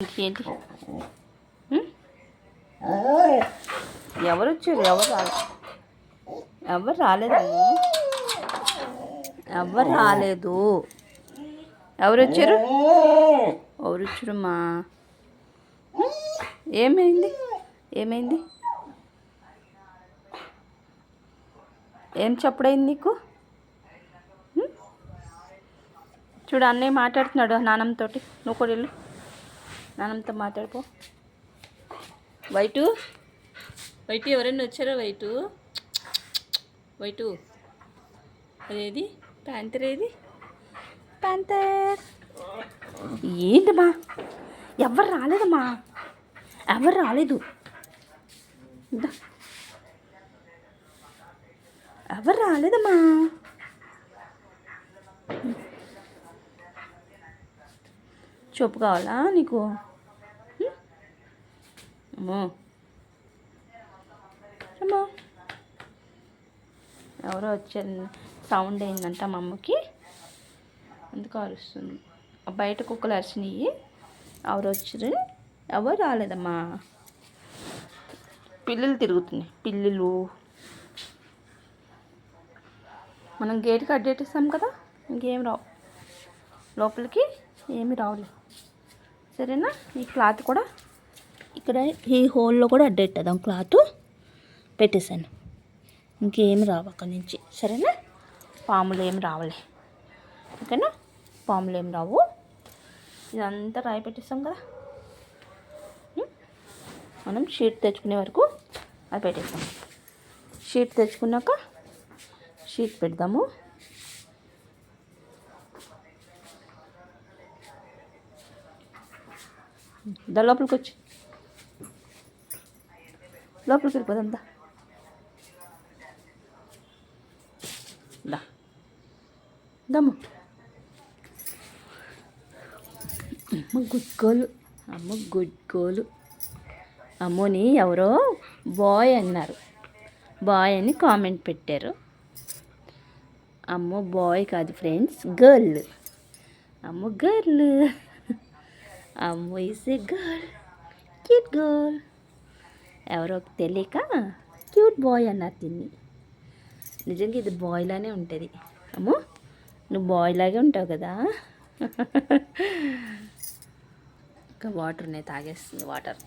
ఏంటి ఎవరు వచ్చారు? ఎవరు రాలేదు. ఎవరు రాలేదు. ఎవరు వచ్చారు? ఎవరు వచ్చారమ్మా? ఏమైంది? ఏమైంది? ఏం చెప్పడైంది నీకు? చూడు, అన్నయ్య మాట్లాడుతున్నాడు నాన్నమ్మతో. నువ్వు కూడా వెళ్ళు, నాన్నమ్మతో మాట్లాడుకో. వైటు ఎవరైనా వచ్చారో? వైటు అదేది ప్యాంతర్? ఏది ప్యాంతర్? ఏంటమ్మా? ఎవరు రాలేదమ్మా, ఎవరు రాలేదు. ఎవరు రాలేదమ్మా. చూపు కావాలా నీకు? అమ్మో అమ్మో, ఎవరో వచ్చారు. సౌండ్ అయిందంట మా అమ్మకి, అందుకు అరుస్తుంది. బయట కుక్కలు అరిచినాయి. ఎవరు వచ్చారు? ఎవరు రాలేదమ్మా. పిల్లులు తిరుగుతున్నాయి, పిల్లులు. మనం గేట్కి అడ్డేటిస్తాం కదా, ఇంకేం రావు లోపలికి, ఏమి రావులే. సరేనా? ఈ క్లాత్ కూడా ఇక్కడ ఈ హోల్లో కూడా అడ్డెట్టదాం. క్లాత్ పెట్టేశాను, ఇంకేమి రావు అక్కడి నుంచి. సరేనా? పాములు ఏమి రావులే. ఓకేనా? పాములు ఏమి రావు. ఇదంతా రాయి పెట్టేస్తాం కదా. మనం షీట్ తెచ్చుకునే వరకు అది పెట్టేస్తాం. షీట్ తెచ్చుకున్నాక షీట్ పెడదాము. దా లోపలికి వచ్చి, లోపలికి వెళ్ళిపోదాం. దమ్ము అమ్మ గుడ్కోలు, అమ్మ గుడ్కోలు. అమ్మోని ఎవరో బాయ్ అన్నారు, బాయ్ అని కామెంట్ పెట్టారు. అమ్మో బాయ్ కాదు ఫ్రెండ్స్, గర్ల్. అమ్మో గర్ల్, అమ్మో is a girl, cute girl. ఎవరో తెలియక క్యూట్ బాయ్ అన్నారు దీన్ని. నిజంగా ఇది బాయ్ లానే ఉంటుంది. అమ్మో నువ్వు బాయ్ లాగే ఉంటావు కదా. ఇంకా వాటర్ ఉన్నాయి, తాగేస్తుంది వాటర్.